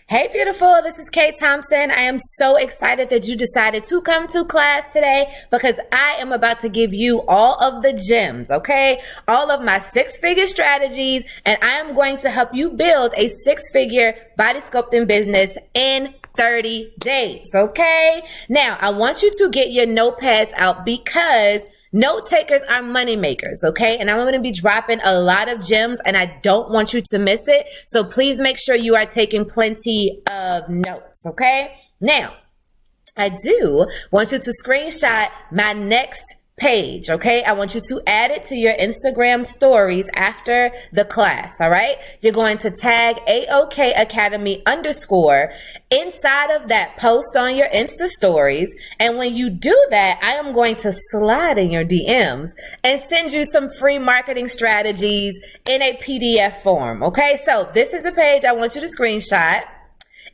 Hey, beautiful. This is Kay Thompson. I am so excited that you decided to come to class today because I am about to give you all of the gems, okay? All of my six-figure strategies, and I am going to help you build a six-figure body sculpting business in 30 days, okay? Now, I want you to get your notepads out because note takers are money makers, okay? And I'm going to be dropping a lot of gems and I don't want you to miss it. So please make sure you are taking plenty of notes, okay? Now, I do want you to screenshot my next page, okay? I want you to add it to your Instagram stories after the class, all right? You're going to tag AOK Academy _ inside of that post on your Insta stories. And when you do that, I am going to slide in your DMs and send you some free marketing strategies in a PDF form, okay? So this is the page I want you to screenshot.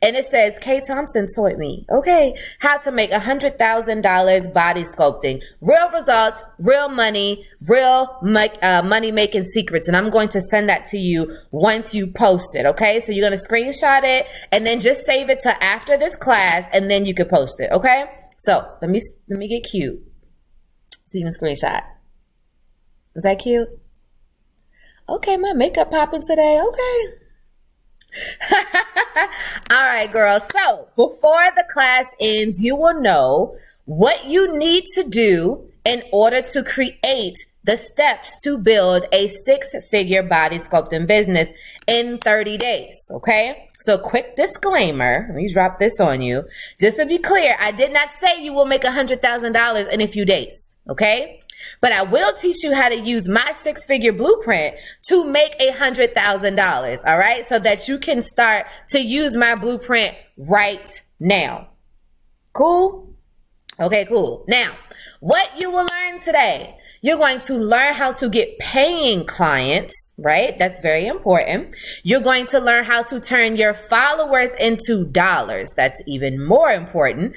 And it says, Kay Thompson taught me, okay, how to make $100,000 body sculpting. Real results, real money, real money-making secrets. And I'm going to send that to you once you post it, okay? So you're going to screenshot it and then just save it to after this class and then you can post it, okay? So let me get cute so you can screenshot. Is that cute? Okay, my makeup popping today, okay. All right, girls. So before the class ends, you will know what you need to do in order to create the steps to build a six-figure body sculpting business in 30 days. Okay. So quick disclaimer. Let me drop this on you. Just to be clear, I did not say you will make $100,000 in a few days. Okay. But I will teach you how to use my six-figure blueprint to make $100,000, all right? So that you can start to use my blueprint right now. Cool? Okay, cool. Now, what you will learn today, you're going to learn how to get paying clients, right? That's very important. You're going to learn how to turn your followers into dollars. That's even more important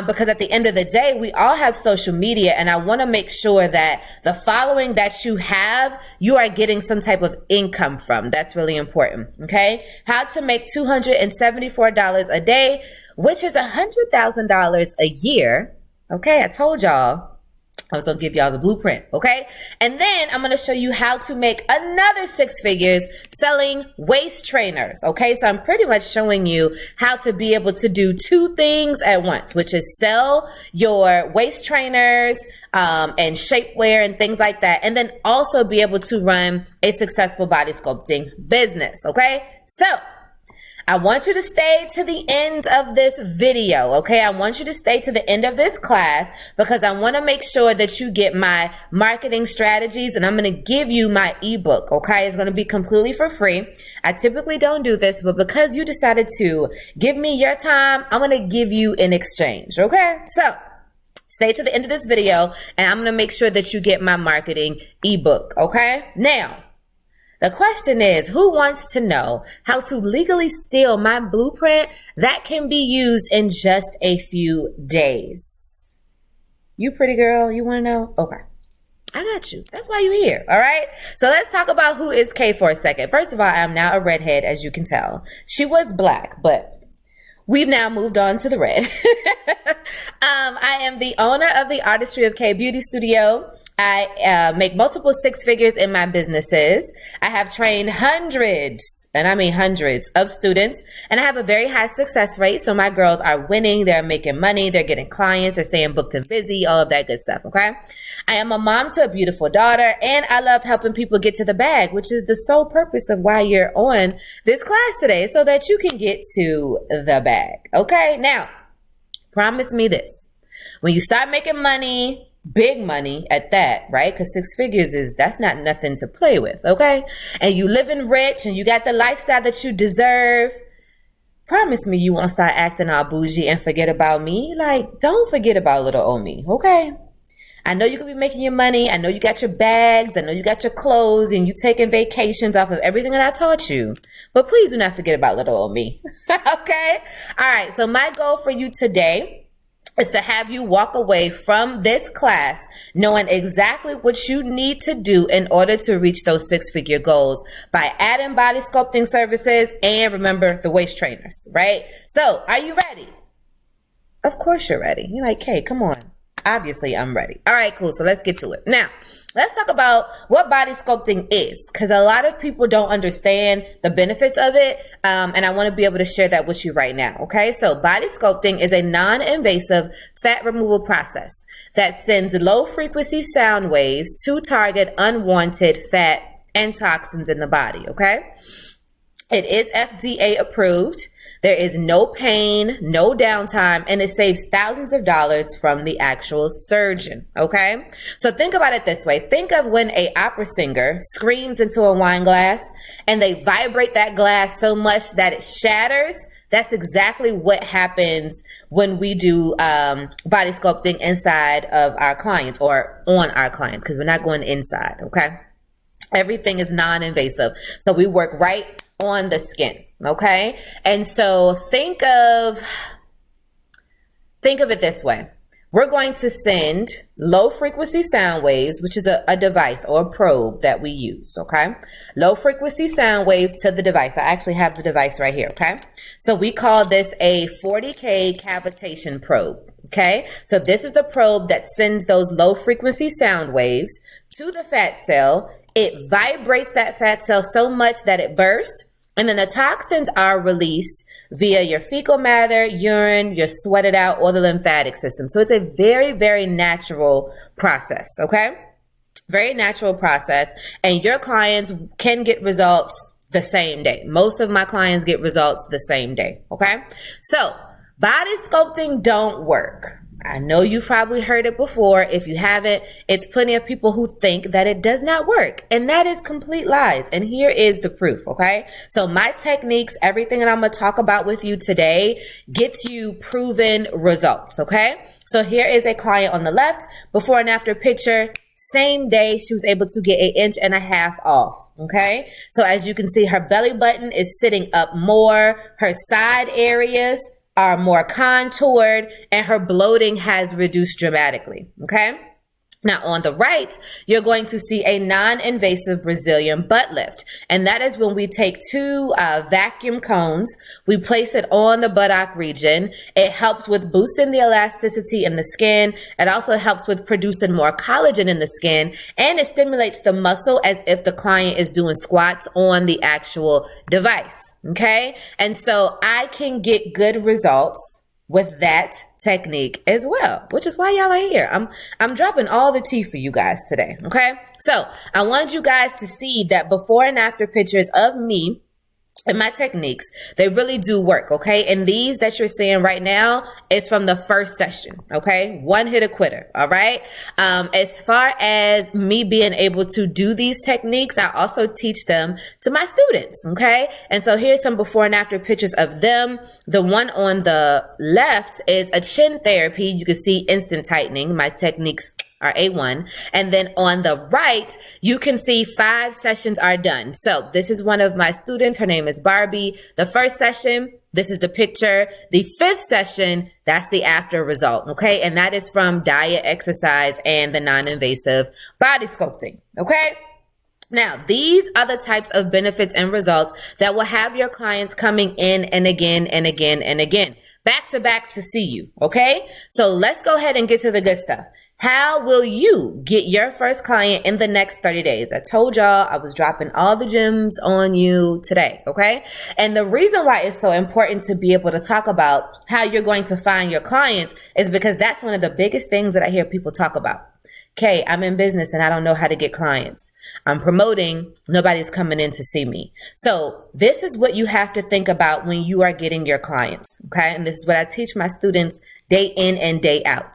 because at the end of the day, we all have social media and I want to make sure that the following that you have, you are getting some type of income from. That's really important, okay? How to make $274 a day, which is $100,000 a year. Okay, I told y'all I was going to give y'all the blueprint, okay? And then I'm going to show you how to make another six figures selling waist trainers, okay? So I'm pretty much showing you how to be able to do two things at once, which is sell your waist trainers and shapewear and things like that, and then also be able to run a successful body sculpting business, okay? So I want you to stay to the end of this video, okay? I want you to stay to the end of this class because I want to make sure that you get my marketing strategies and I'm going to give you my ebook, okay? It's going to be completely for free. I typically don't do this, but because you decided to give me your time, I'm going to give you in exchange, okay? So stay to the end of this video and I'm going to make sure that you get my marketing ebook, okay? Now, the question is, who wants to know how to legally steal my blueprint that can be used in just a few days? You pretty girl, you want to know? Okay. I got you. That's why you're here. All right. So let's talk about who is Kay for a second. First of all, I'm now a redhead, as you can tell. She was black, but we've now moved on to the red. I am the owner of the Artistry of Kay Beauty Studio. I make multiple six figures in my businesses. I have trained hundreds, and I mean hundreds of students, and I have a very high success rate. So my girls are winning. They're making money. They're getting clients. They're staying booked and busy, all of that good stuff, okay? I am a mom to a beautiful daughter, and I love helping people get to the bag, which is the sole purpose of why you're on this class today, so that you can get to the bag, okay? Now, promise me this. When you start making money, big money at that, right? Because six figures that's not nothing to play with, okay? And you living rich and you got the lifestyle that you deserve. Promise me you won't start acting all bougie and forget about me. Like, don't forget about little old me, okay? I know you could be making your money. I know you got your bags. I know you got your clothes and you taking vacations off of everything that I taught you. But please do not forget about little old me, okay? All right, so my goal for you today is to have you walk away from this class knowing exactly what you need to do in order to reach those six-figure goals by adding body sculpting services and, remember, the waist trainers, right? So are you ready? Of course you're ready. You're like, hey, come on. Obviously, I'm ready. All right, cool. So let's get to it. Now, let's talk about what body sculpting is, because a lot of people don't understand the benefits of it. And I want to be able to share that with you right now. Okay. So body sculpting is a non-invasive fat removal process that sends low frequency sound waves to target unwanted fat and toxins in the body. Okay. It is FDA approved. There is no pain, no downtime, and it saves thousands of dollars from the actual surgeon, okay? So think about it this way. Think of when an opera singer screams into a wine glass and they vibrate that glass so much that it shatters. That's exactly what happens when we do body sculpting inside of our clients or on our clients, because we're not going inside, okay? Everything is non-invasive. So we work right on the skin. Okay. And so think of it this way. We're going to send low frequency sound waves, which is a device or a probe that we use. Okay. Low frequency sound waves to the device. I actually have the device right here. Okay. So we call this a 40K cavitation probe. Okay. So this is the probe that sends those low frequency sound waves to the fat cell. It vibrates that fat cell so much that it bursts. And then the toxins are released via your fecal matter, urine, your sweated out, or the lymphatic system. So it's a very, very natural process, okay? Very natural process. And your clients can get results the same day. Most of my clients get results the same day, okay? So body sculpting don't work. I know you've probably heard it before. If you haven't, it's plenty of people who think that it does not work. And that is complete lies. And here is the proof, okay? So my techniques, everything that I'm going to talk about with you today gets you proven results, okay? So here is a client on the left, before and after picture. Same day, she was able to get 1.5 inches off. Okay. So as you can see, her belly button is sitting up more. Her side areas are more contoured, and her bloating has reduced dramatically. Okay. Now on the right, you're going to see a non-invasive Brazilian butt lift. And that is when we take two vacuum cones, we place it on the buttock region. It helps with boosting the elasticity in the skin. It also helps with producing more collagen in the skin, and it stimulates the muscle as if the client is doing squats on the actual device. Okay. And so I can get good results with that technique as well, which is why y'all are here. I'm dropping all the tea for you guys today. Okay. So I wanted you guys to see that before and after pictures of me and my techniques, they really do work. Okay. And these that you're seeing right now is from the first session. Okay. One hit a quitter. All right. As far as me being able to do these techniques, I also teach them to my students. Okay. And so here's some before and after pictures of them. The one on the left is a chin therapy. You can see instant tightening. My techniques are A1. And then on the right, you can see 5 sessions are done. So this is one of my students. Her name is Barbie. The first session, this is the picture. The 5th session, that's the after result. Okay. And that is from diet, exercise, and the non-invasive body sculpting. Okay. Now, these are the types of benefits and results that will have your clients coming in and again and again and again, back to back to see you. Okay. So let's go ahead and get to the good stuff. How will you get your first client in the next 30 days? I told y'all I was dropping all the gems on you today. Okay. And the reason why it's so important to be able to talk about how you're going to find your clients is because that's one of the biggest things that I hear people talk about. Okay, I'm in business and I don't know how to get clients. I'm promoting, nobody's coming in to see me. So this is what you have to think about when you are getting your clients. Okay. And this is what I teach my students day in and day out.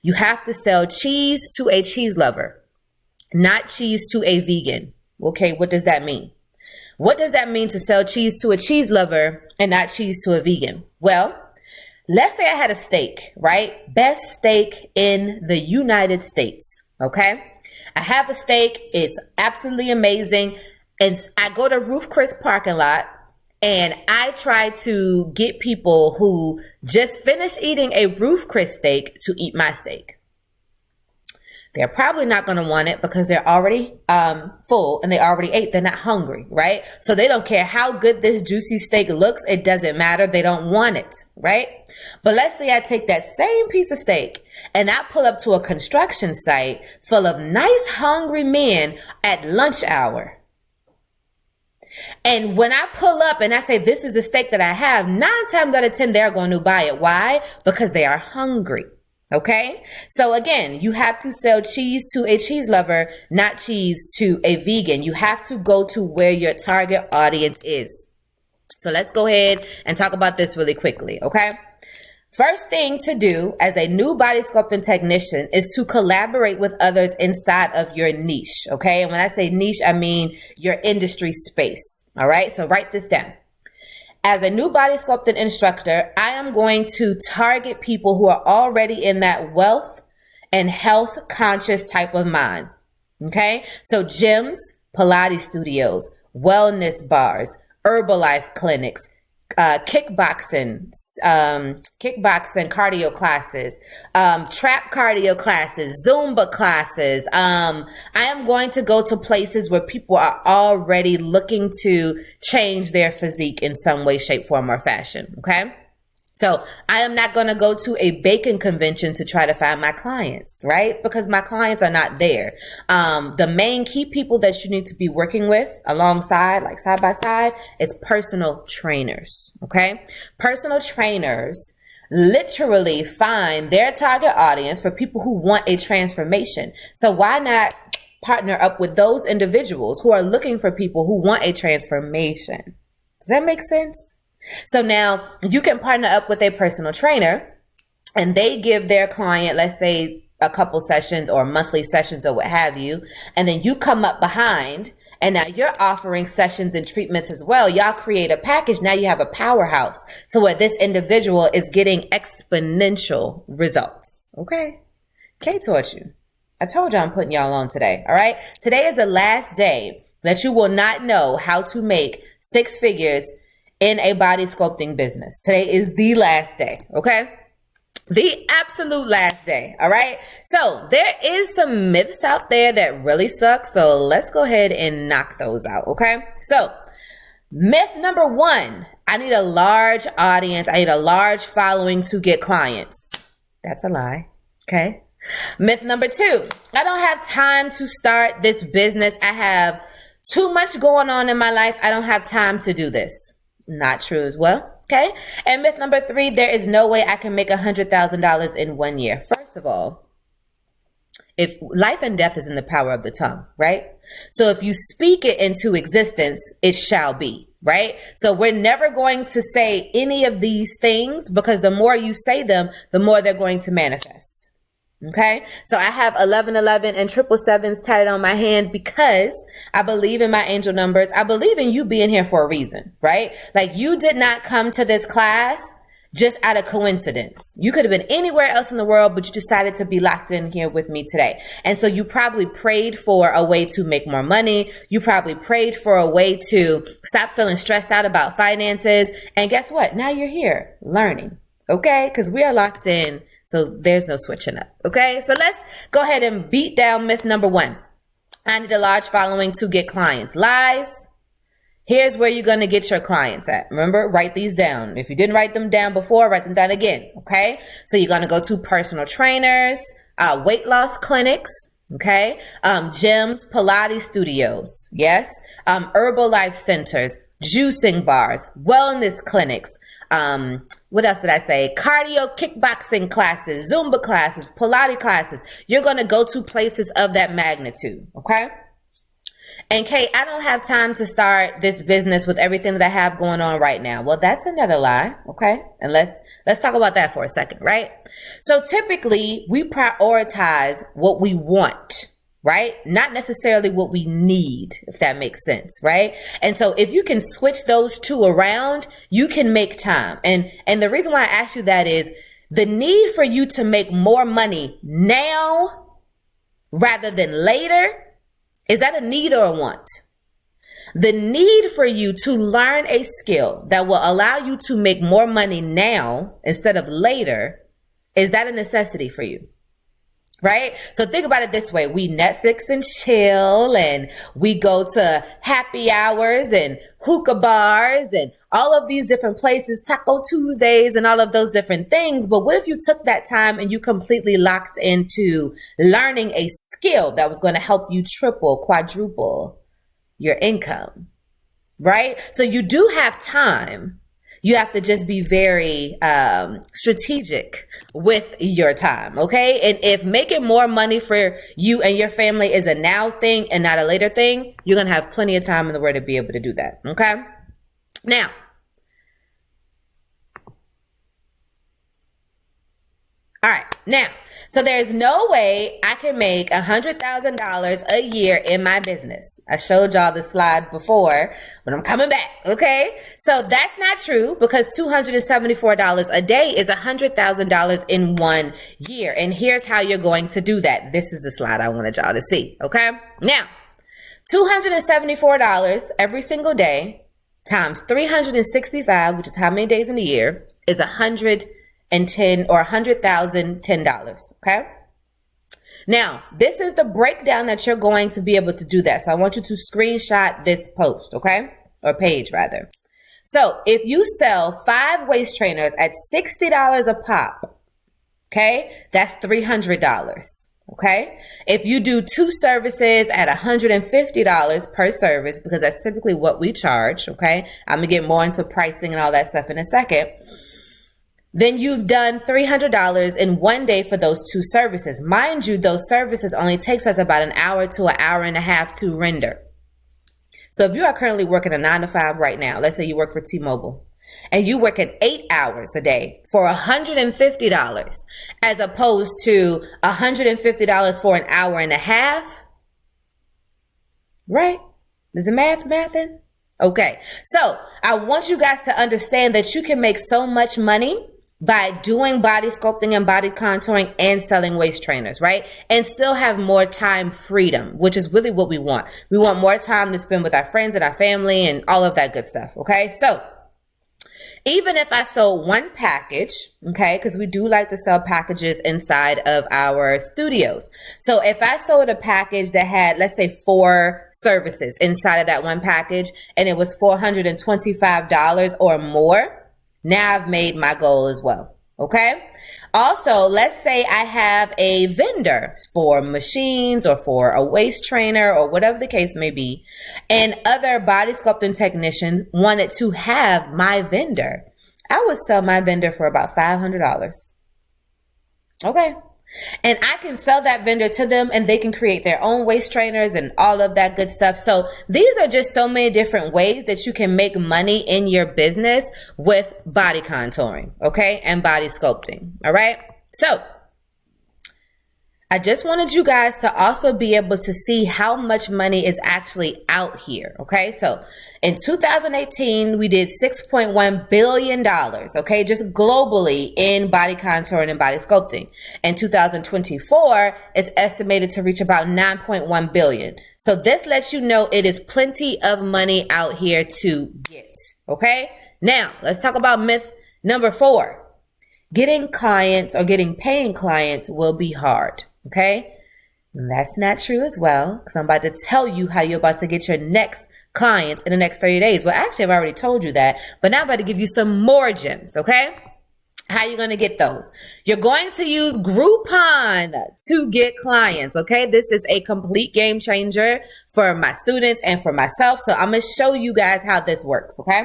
You have to sell cheese to a cheese lover, not cheese to a vegan. Okay, what does that mean? What does that mean to sell cheese to a cheese lover and not cheese to a vegan? Well, let's say I had a steak, right? Best steak in the United States. Okay. I have a steak. It's absolutely amazing. I go to Roof Chris parking lot And I try to get people who just finished eating a Ruth Chris steak to eat my steak. They're probably not going to want it because they're already full and they already ate. They're not hungry, right? So they don't care how good this juicy steak looks. It doesn't matter. They don't want it, right? But let's say I take that same piece of steak and I pull up to a construction site full of nice, hungry men at lunch hour. And when I pull up and I say, this is the steak that I have, 9 times out of 10, they're going to buy it. Why? Because they are hungry. Okay. So again, you have to sell cheese to a cheese lover, not cheese to a vegan. You have to go to where your target audience is. So let's go ahead and talk about this really quickly. Okay. First thing to do as a new body sculpting technician is to collaborate with others inside of your niche. Okay. And when I say niche, I mean your industry space. All right. So write this down. As a new body sculpting instructor, I am going to target people who are already in that wealth and health conscious type of mind. Okay. So gyms, Pilates studios, wellness bars, Herbalife clinics, kickboxing cardio classes, trap cardio classes, Zumba classes. I am going to go to places where people are already looking to change their physique in some way, shape, form, or fashion. Okay. So I am not going to go to a bacon convention to try to find my clients, right? Because my clients are not there. The main key people that you need to be working with alongside, like side by side, is personal trainers. Okay. Personal trainers literally find their target audience for people who want a transformation. So why not partner up with those individuals who are looking for people who want a transformation? Does that make sense? So now you can partner up with a personal trainer and they give their client, let's say a couple sessions or monthly sessions or what have you. And then you come up behind and now you're offering sessions and treatments as well. Y'all create a package. Now you have a powerhouse to where this individual is getting exponential results. Okay. Kay taught you. I told you I'm putting y'all on today. All right. Today is the last day that you will not know how to make 6 figures in a body sculpting business. Today is the last day, okay? The absolute last day, all right? So there is some myths out there that really suck, so let's go ahead and knock those out, okay? So myth number 1, I need a large audience. I need a large following to get clients. That's a lie, okay? Myth number 2, I don't have time to start this business. I have too much going on in my life. I don't have time to do this. Not true as well. Okay. And myth number 3, there is no way I can make $100,000 in 1 year. First of all, if life and death is in the power of the tongue, right? So if you speak it into existence, it shall be, right? So we're never going to say any of these things because the more you say them, the more they're going to manifest. Okay. So I have 1111 and 777s tatted on my hand because I believe in my angel numbers. I believe in you being here for a reason, right? Like you did not come to this class just out of coincidence. You could have been anywhere else in the world, but you decided to be locked in here with me today. And so you probably prayed for a way to make more money. You probably prayed for a way to stop feeling stressed out about finances. And guess what? Now you're here learning. Okay. Because we are locked in. So there's no switching up. Okay. So let's go ahead and beat down myth number 1. I need a large following to get clients. Lies. Here's where you're going to get your clients at. Remember, write these down. If you didn't write them down before, write them down again. Okay. So you're going to go to personal trainers, weight loss clinics. Okay. Gyms, Pilates studios. Yes. Herbalife centers, juicing bars, wellness clinics. What else did I say? Cardio, kickboxing classes, Zumba classes, Pilates classes. You're going to go to places of that magnitude. Okay. And Kate, I don't have time to start this business with everything that I have going on right now. Well, that's another lie. Okay. And let's talk about that for a second, right? So typically we prioritize what we want, right? Not necessarily what we need, if that makes sense, right? And so if you can switch those two around, you can make time. And the reason why I ask you that is the need for you to make more money now rather than later. Is that a need or a want? The need for you to learn a skill that will allow you to make more money now instead of later, is that a necessity for you? Right? So think about it this way. We Netflix and chill, and we go to happy hours and hookah bars and all of these different places, Taco Tuesdays and all of those different things. But what if you took that time and you completely locked into learning a skill that was going to help you triple, quadruple your income, right? So you do have time. You have to just be very strategic with your time, okay? And if making more money for you and your family is a now thing and not a later thing, you're going to have plenty of time in the world to be able to do that, okay? Now, all right, now, so there's no way I can make $100,000 a year in my business. I showed y'all the slide before, but I'm coming back, okay? So that's not true, because $274 a day is $100,000 in 1 year. And here's how you're going to do that. This is the slide I wanted y'all to see, okay? Now, $274 every single day times 365, which is how many days in a year, is $110 or $100,010, okay? Now, this is the breakdown that you're going to be able to do that. So I want you to screenshot this post, okay? Or page rather. So if you sell 5 waist trainers at $60 a pop, okay, that's $300. Okay. If you do 2 services at $150 per service, because that's typically what we charge. Okay. I'm going to get more into pricing and all that stuff in a second. Then you've done $300 in 1 day for those 2 services. Mind you, those services only takes us about an hour to an hour and a half to render. So if you are currently working a 9 to 5 right now, let's say you work for T-Mobile, and you work at 8 hours a day for $150, as opposed to $150 for an hour and a half, right? Is the mathin'? Okay. So I want you guys to understand that you can make so much money by doing body sculpting and body contouring and selling waist trainers, right? And still have more time freedom, which is really what we want. We want more time to spend with our friends and our family and all of that good stuff. Okay. So even if I sold 1 package, okay, because we do like to sell packages inside of our studios. So if I sold a package that had, let's say, 4 services inside of that 1 package, and it was $425 or more, now I've made my goal as well, okay? Also, let's say I have a vendor for machines or for a waist trainer or whatever the case may be, and other body sculpting technicians wanted to have my vendor. I would sell my vendor for about $500. Okay. And I can sell that vendor to them, and they can create their own waist trainers and all of that good stuff. So these are just so many different ways that you can make money in your business with body contouring, okay, and body sculpting. All right. So I just wanted you guys to also be able to see how much money is actually out here. Okay. So in 2018, we did $6.1 billion. Okay. Just globally in body contouring and body sculpting. In 2024, it's estimated to reach about 9.1 billion. So this lets you know it is plenty of money out here to get. Okay. Now let's talk about myth number 4. Getting clients or getting paying clients will be hard. Okay. That's not true as well, because I'm about to tell you how you're about to get your next clients in the next 30 days. Well, actually, I've already told you that, but now I'm about to give you some more gems. Okay. How you going to get those? You're going to use Groupon to get clients. Okay. This is a complete game changer for my students and for myself. So I'm going to show you guys how this works. Okay.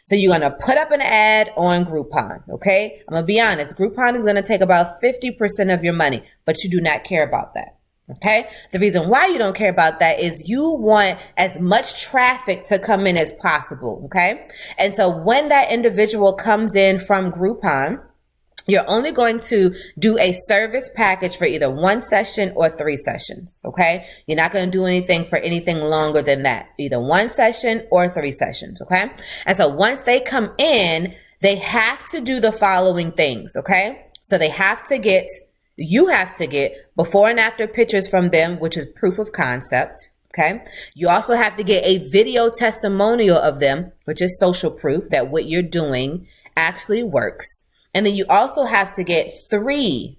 So you're going to put up an ad on Groupon, okay? I'm going to be honest. Groupon is going to take about 50% of your money, but you do not care about that, okay? The reason why you don't care about that is you want as much traffic to come in as possible, okay? And so when that individual comes in from Groupon, you're only going to do a service package for either 1 session or 3 sessions, okay? You're not going to do anything for anything longer than that, either 1 session or 3 sessions, okay? And so once they come in, they have to do the following things, okay? So you have to get before and after pictures from them, which is proof of concept, Okay. You also have to get a video testimonial of them, which is social proof that what you're doing actually works. And then you also have to get 3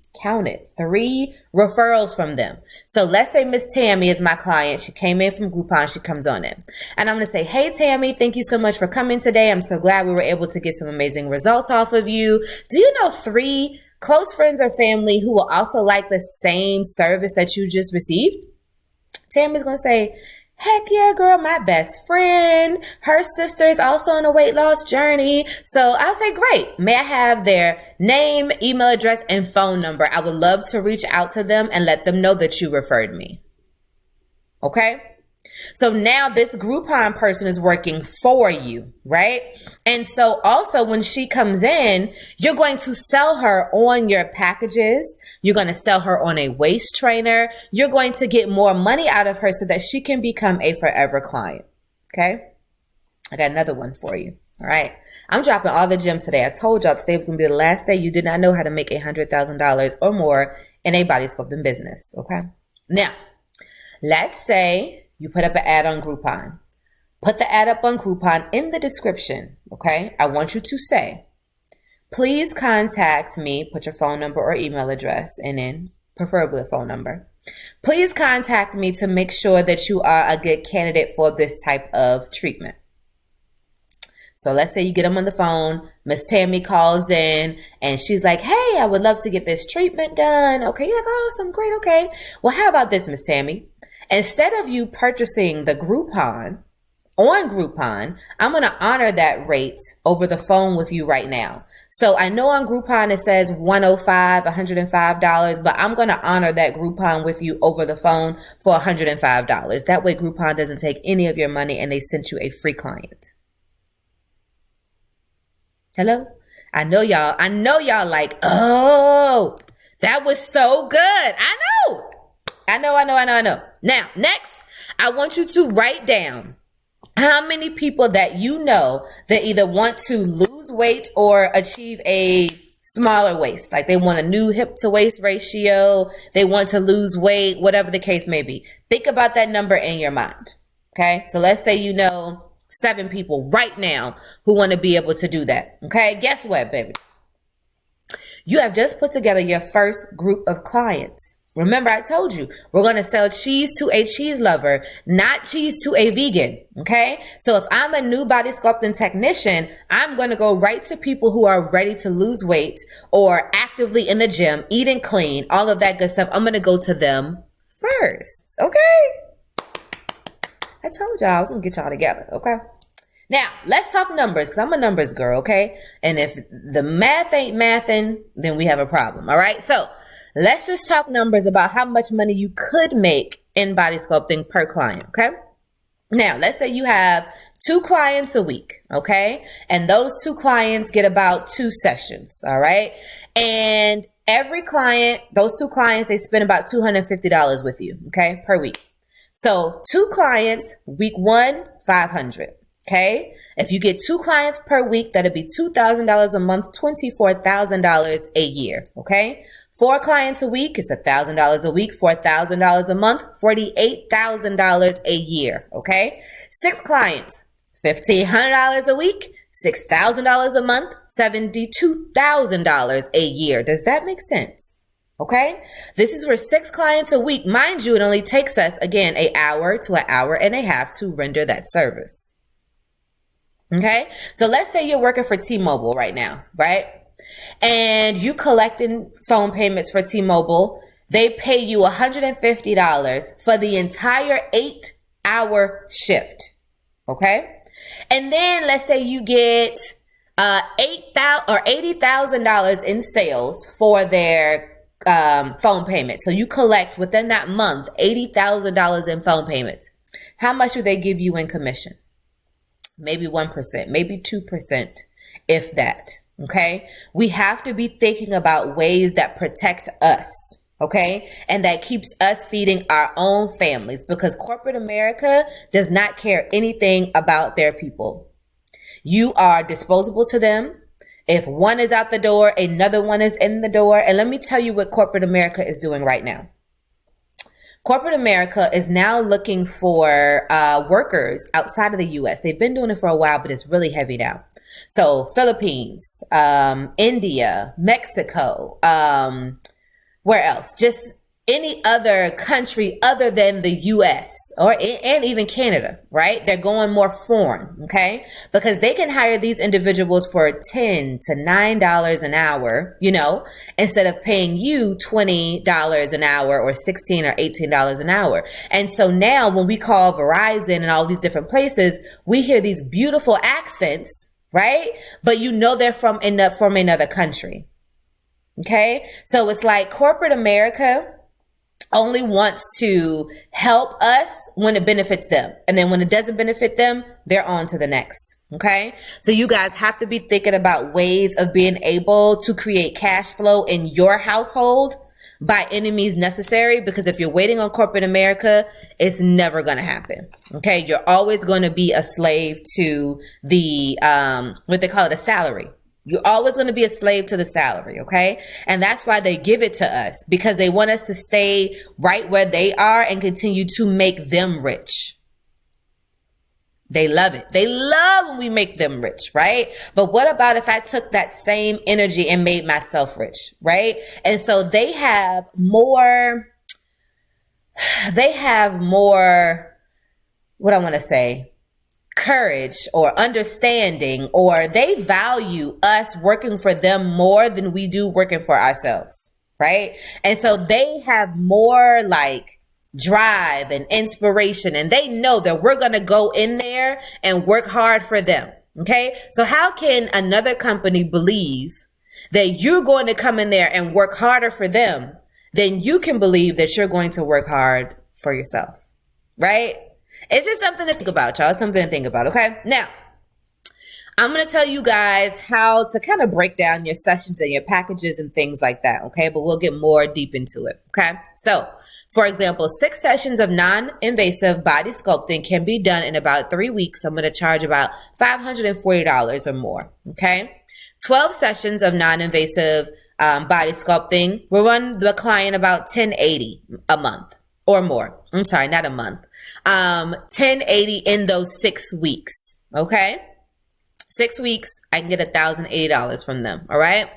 referrals from them. So let's say Miss Tammy is my client. She came in from Groupon. She comes on in. And I'm going to say, hey, Tammy, thank you so much for coming today. I'm so glad we were able to get some amazing results off of you. Do you know 3 close friends or family who will also like the same service that you just received? Tammy's going to say, heck yeah, girl, my best friend. Her sister is also on a weight loss journey. So I'll say, great. May I have their name, email address, and phone number? I would love to reach out to them and let them know that you referred me. Okay? So now this Groupon person is working for you, right? And so also when she comes in, you're going to sell her on your packages. You're going to sell her on a waist trainer. You're going to get more money out of her so that she can become a forever client. Okay. I got another one for you. All right. I'm dropping all the gems today. I told y'all today was going to be the last day you did not know how to make $100,000 or more in a body sculpting business. Okay. Now, let's say you put up an ad on Groupon. Put the ad up on Groupon in the description, okay? I want you to say, please contact me, put your phone number or email address, and then preferably a phone number. Please contact me to make sure that you are a good candidate for this type of treatment. So let's say you get them on the phone, Miss Tammy calls in, and she's like, hey, I would love to get this treatment done. Okay, you're like, awesome, great, okay. Well, how about this, Miss Tammy? Instead of you purchasing the Groupon on Groupon, I'm going to honor that rate over the phone with you right now. So I know on Groupon it says $105, but I'm going to honor that Groupon with you over the phone for $105. That way Groupon doesn't take any of your money and they sent you a free client. Hello? I know y'all like, oh, that was so good. I know. Now, next, I want you to write down how many people that you know that either want to lose weight or achieve a smaller waist. Like they want a new hip to waist ratio. They want to lose weight, whatever the case may be. Think about that number in your mind. Okay. So let's say you know 7 people right now who want to be able to do that. Okay. Guess what, baby? You have just put together your first group of clients. Remember, I told you, we're going to sell cheese to a cheese lover, not cheese to a vegan. Okay. So if I'm a new body sculpting technician, I'm going to go right to people who are ready to lose weight or actively in the gym, eating clean, all of that good stuff. I'm going to go to them first. Okay. I told y'all I was going to get y'all together. Okay. Now let's talk numbers because I'm a numbers girl. Okay. And if the math ain't mathing, then we have a problem. All right. So let's just talk numbers about how much money you could make in body sculpting per client, okay? Now, let's say you have 2 clients a week, okay? And those 2 clients get about 2 sessions, all right? And every client, those 2 clients, they spend about $250 with you, okay, per week. So 2 clients, week 1, $500, okay? If you get 2 clients per week, that'll be $2,000 a month, $24,000 a year, okay? 4 clients a week, it's $1,000 a week, $4,000 a month, $48,000 a year, okay? 6 clients, $1,500 a week, $6,000 a month, $72,000 a year. Does that make sense? Okay? This is for 6 clients a week. Mind you, it only takes us, again, an hour to an hour and a half to render that service. Okay? So let's say you're working for T-Mobile right now, right? And you collecting phone payments for T-Mobile, they pay you $150 for the entire 8-hour shift. Okay. And then let's say you get $80,000 in sales for their phone payment. So you collect within that month $80,000 in phone payments. How much do they give you in commission? Maybe 1%, maybe 2%, if that. Okay. We have to be thinking about ways that protect us. Okay. And that keeps us feeding our own families, because corporate America does not care anything about their people. You are disposable to them. If one is out the door, another one is in the door. And let me tell you what corporate America is doing right now. Corporate America is now looking for workers outside of the US. They've been doing it for a while, but it's really heavy now. So Philippines, India, Mexico, where else? Just any other country other than the US and even Canada, right? They're going more foreign, okay? Because they can hire these individuals for $10 to $9 an hour, instead of paying you $20 an hour or $16 or $18 an hour. And so now when we call Verizon and all these different places, we hear these beautiful accents, right? But they're from another country. Okay? So it's like corporate America only wants to help us when it benefits them. And then when it doesn't benefit them, they're on to the next. Okay? So you guys have to be thinking about ways of being able to create cash flow in your household by any means necessary, because if you're waiting on corporate America, it's never going to happen. Okay? You're always going to be a slave to the, what they call it, a salary. You're always going to be a slave to the salary, okay? And that's why they give it to us, because they want us to stay right where they are and continue to make them rich. They love it. They love when we make them rich, right? But what about if I took that same energy and made myself rich, right? And so they have more, what I want to say, courage or understanding, or they value us working for them more than we do working for ourselves, right? And so they have more like drive and inspiration, and they know that we're going to go in there and work hard for them. Okay. So how can another company believe that you're going to come in there and work harder for them than you can believe that you're going to work hard for yourself? Right? It's just something to think about, y'all. It's something to think about, okay? Now, I'm going to tell you guys how to kind of break down your sessions and your packages and things like that, okay? But we'll get more deep into it, okay? So, for example, 6 sessions of non-invasive body sculpting can be done in about 3 weeks. I'm going to charge about $540 or more, okay? 12 sessions of non-invasive body sculpting will run the client about $1,080 a month or more. I'm sorry, not a month. $1,080 in those 6 weeks. Okay. 6 weeks, I can get $1,080 from them. All right.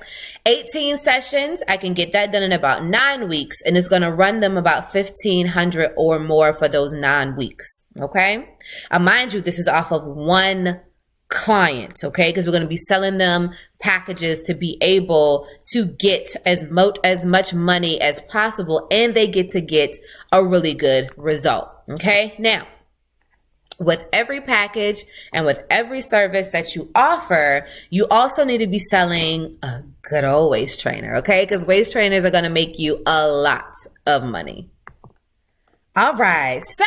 18 sessions, I can get that done in about 9 weeks, and it's going to run them about $1,500 or more for those 9 weeks. Okay. Mind you, this is off of one client. Okay. Because we're going to be selling them packages to be able to get as much money as possible, and they get to get a really good result. Okay. Now, with every package and with every service that you offer, you also need to be selling a good old waist trainer. Okay. Because waist trainers are going to make you a lot of money. All right. So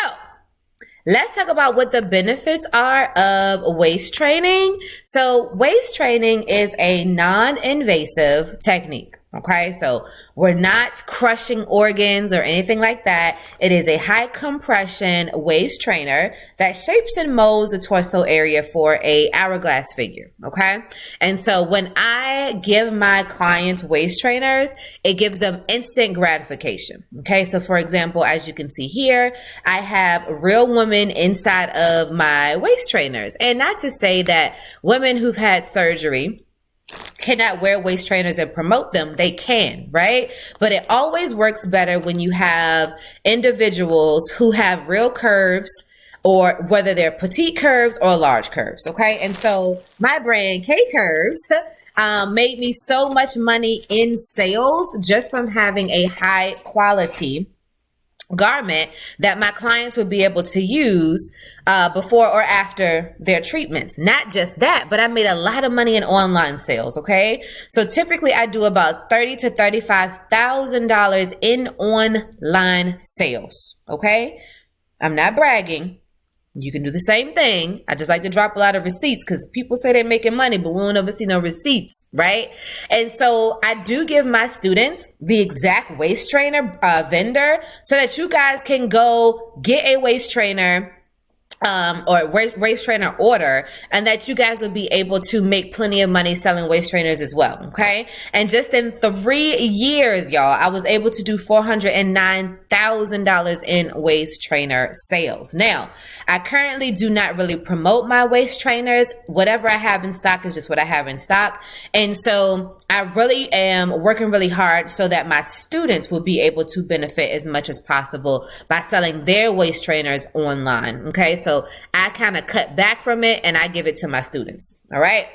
let's talk about what the benefits are of waist training. So waist training is a non-invasive technique. Okay, so we're not crushing organs or anything like that. It is a high compression waist trainer that shapes and molds the torso area for a hourglass figure. Okay, and so when I give my clients waist trainers, it gives them instant gratification. Okay, so for example, as you can see here, I have real women inside of my waist trainers, and not to say that women who've had surgery cannot wear waist trainers and promote them. They can, right? But it always works better when you have individuals who have real curves, or whether they're petite curves or large curves. Okay. And so my brand K Curves made me so much money in sales just from having a high quality garment that my clients would be able to use before or after their treatments. Not just that, but I made a lot of money in online sales. Okay, so typically I do about $30,000 to $35,000 in online sales. Okay, I'm not bragging. You can do the same thing. I just like to drop a lot of receipts because people say they're making money, but we don't ever see no receipts, right? And so I do give my students the exact waist trainer vendor so that you guys can go get a waist trainer or waist trainer order, and that you guys would be able to make plenty of money selling waist trainers as well. Okay. And just in 3 years, y'all, I was able to do $409,000 in waist trainer sales. Now, I currently do not really promote my waist trainers. Whatever I have in stock is just what I have in stock. And so I really am working really hard so that my students will be able to benefit as much as possible by selling their waist trainers online. Okay. So I kind of cut back from it and I give it to my students. All right.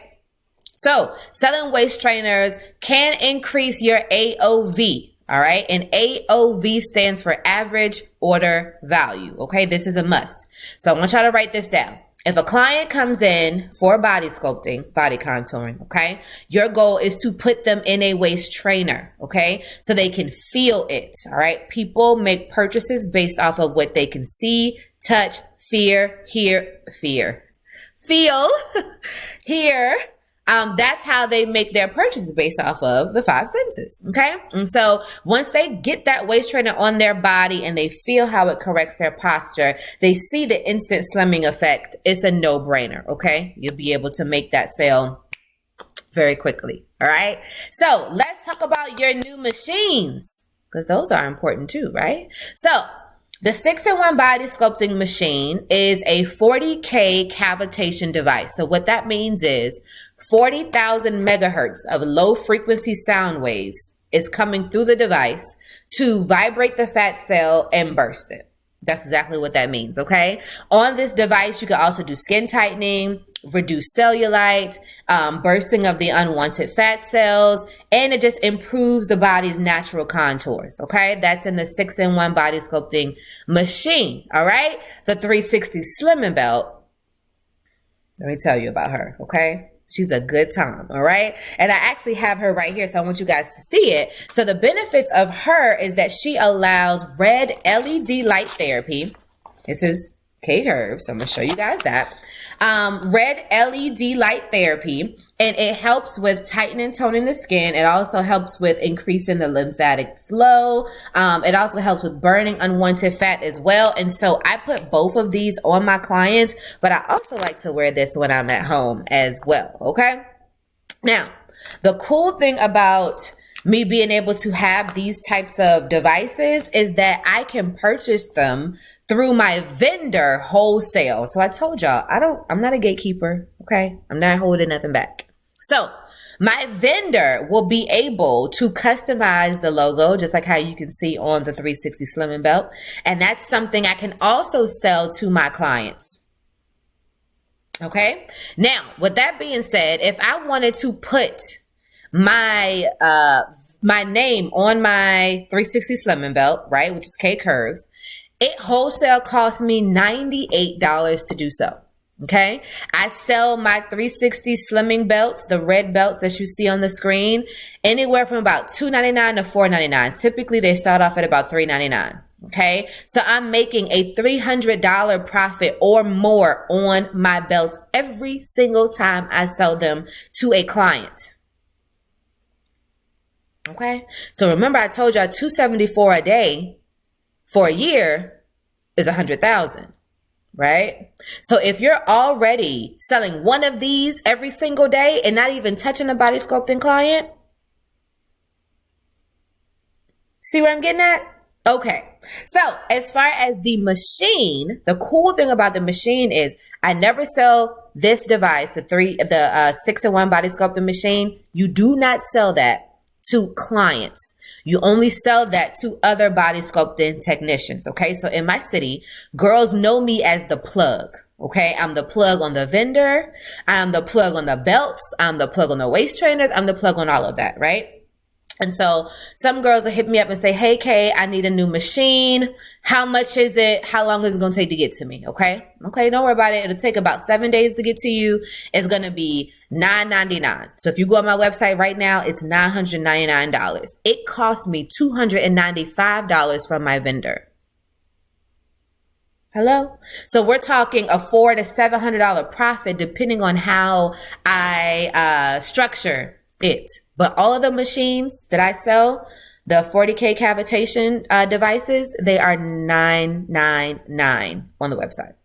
So selling waist trainers can increase your AOV. All right. And AOV stands for average order value. Okay. This is a must. So I want y'all to write this down. If a client comes in for body sculpting, body contouring, okay, your goal is to put them in a waist trainer, okay, so they can feel it, all right? People make purchases based off of what they can see, touch, feel, hear. That's how they make their purchases, based off of the 5 senses, okay? And so once they get that waist trainer on their body and they feel how it corrects their posture, they see the instant slimming effect, it's a no-brainer, okay? You'll be able to make that sale very quickly, all right? So let's talk about your new machines, because those are important too, right? So the 6-in-1 body sculpting machine is a 40K cavitation device. So what that means is 40,000 megahertz of low frequency sound waves is coming through the device to vibrate the fat cell and burst it. That's exactly what that means, okay? On this device, you can also do skin tightening, reduce cellulite, bursting of the unwanted fat cells, and it just improves the body's natural contours, okay? That's in the 6-in-1 body sculpting machine, all right? The 360 Slimming Belt, let me tell you about her, okay? She's a good time, all right? And I actually have her right here, so I want you guys to see it. So the benefits of her is that she allows red LED light therapy. This is K-Curve, so I'm going to show you guys that. Red LED light therapy, and it helps with tightening and toning the skin. It also helps with increasing the lymphatic flow. It also helps with burning unwanted fat as well. And so I put both of these on my clients, but I also like to wear this when I'm at home as well. Okay. Now, the cool thing about me being able to have these types of devices is that I can purchase them through my vendor wholesale. So I told y'all, I'm not a gatekeeper. Okay. I'm not holding nothing back. So my vendor will be able to customize the logo, just like how you can see on the 360 Slimming Belt. And that's something I can also sell to my clients. Okay. Now, with that being said, if I wanted to put my name on my 360 Slimming Belt, right, which is K Curves, it wholesale costs me $98 to do so. Okay. I sell my 360 slimming belts, the red belts that you see on the screen, anywhere from about $2.99 to $4.99. Typically they start off at about $3.99. Okay. So I'm making a $300 profit or more on my belts every single time I sell them to a client. Okay. So remember, I told y'all $274 a day for a year is 100,000, right? So if you're already selling one of these every single day and not even touching a body sculpting client, see where I'm getting at? Okay. So as far as the machine, the cool thing about the machine is I never sell this device, the 6-in-1 body sculpting machine. You do not sell that to clients. You only sell that to other body sculpting technicians. Okay. So in my city, girls know me as the plug. Okay. I'm the plug on the vendor. I'm the plug on the belts. I'm the plug on the waist trainers. I'm the plug on all of that. Right. And so some girls will hit me up and say, hey, Kay, I need a new machine. How much is it? How long is it going to take to get to me? Okay. Okay. Don't worry about it. It'll take about 7 days to get to you. It's going to be $9.99. So if you go on my website right now, it's $999. It cost me $295 from my vendor. Hello. So we're talking a $400 to $700 profit, depending on how I structure it. But all of the machines that I sell, the 40K cavitation devices, they are $999 on the website.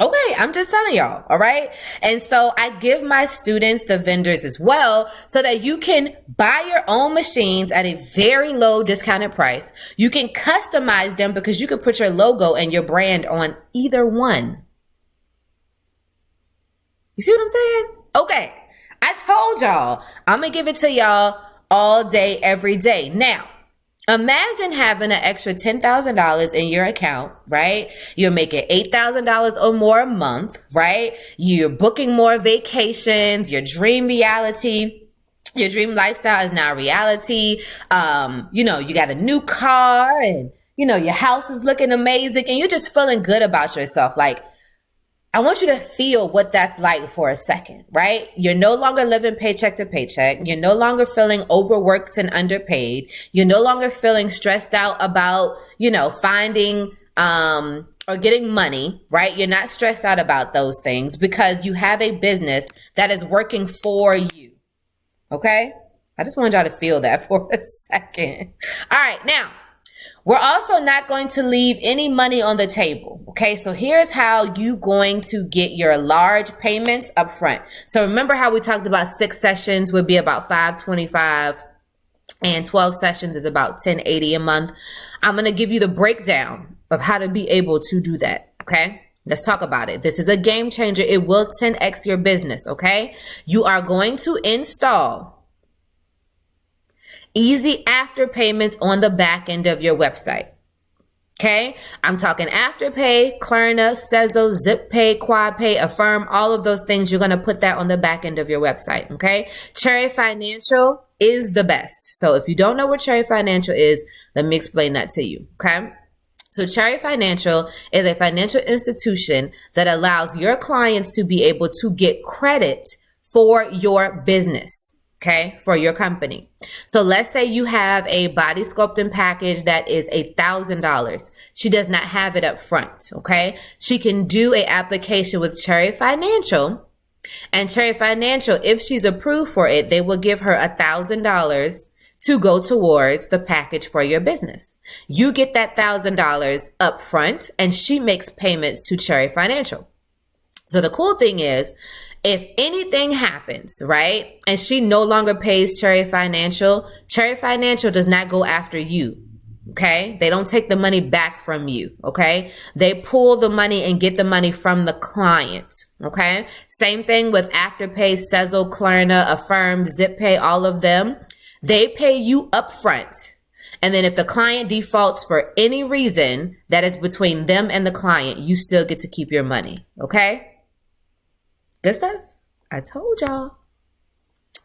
Okay, I'm just telling y'all, all right? And so I give my students the vendors as well so that you can buy your own machines at a very low discounted price. You can customize them because you can put your logo and your brand on either one. You see what I'm saying? Okay, I told y'all, I'm going to give it to y'all all day, every day. Now, imagine having an extra $10,000 in your account, right? You're making $8,000 or more a month, right? You're booking more vacations, your dream lifestyle is now reality. You got a new car and, your house is looking amazing and you're just feeling good about yourself. Like, I want you to feel what that's like for a second, right? You're no longer living paycheck to paycheck. You're no longer feeling overworked and underpaid. You're no longer feeling stressed out about, finding, or getting money, right? You're not stressed out about those things because you have a business that is working for you. Okay? I just wanted y'all to feel that for a second. All right. Now, we're also not going to leave any money on the table. Okay, so here's how you're going to get your large payments up front. So remember how we talked about 6 sessions would be about $525 and 12 sessions is about $1,080 a month. I'm going to give you the breakdown of how to be able to do that. Okay, let's talk about it. This is a game changer. It will 10x your business. Okay, you are going to install easy after payments on the back end of your website. Okay, I'm talking Afterpay, Klarna, Sezzle, ZipPay, QuadPay, Affirm, all of those things. You're going to put that on the back end of your website. Okay, Cherry Financial is the best. So if you don't know what Cherry Financial is, let me explain that to you. Okay, so Cherry Financial is a financial institution that allows your clients to be able to get credit for your business. Okay, for your company. So let's say you have a body sculpting package that is $1,000. She does not have it up front. Okay, she can do an application with Cherry Financial, and Cherry Financial, if she's approved for it, they will give her $1,000 to go towards the package for your business. You get that $1,000 up front, and she makes payments to Cherry Financial. So the cool thing is, if anything happens, right, and she no longer pays Cherry Financial does not go after you, okay? They don't take the money back from you, okay? They pull the money and get the money from the client, okay? Same thing with Afterpay, Sezzle, Klarna, Affirm, ZipPay, all of them. They pay you upfront. And then if the client defaults for any reason that is between them and the client, you still get to keep your money, okay? Good stuff. I told y'all.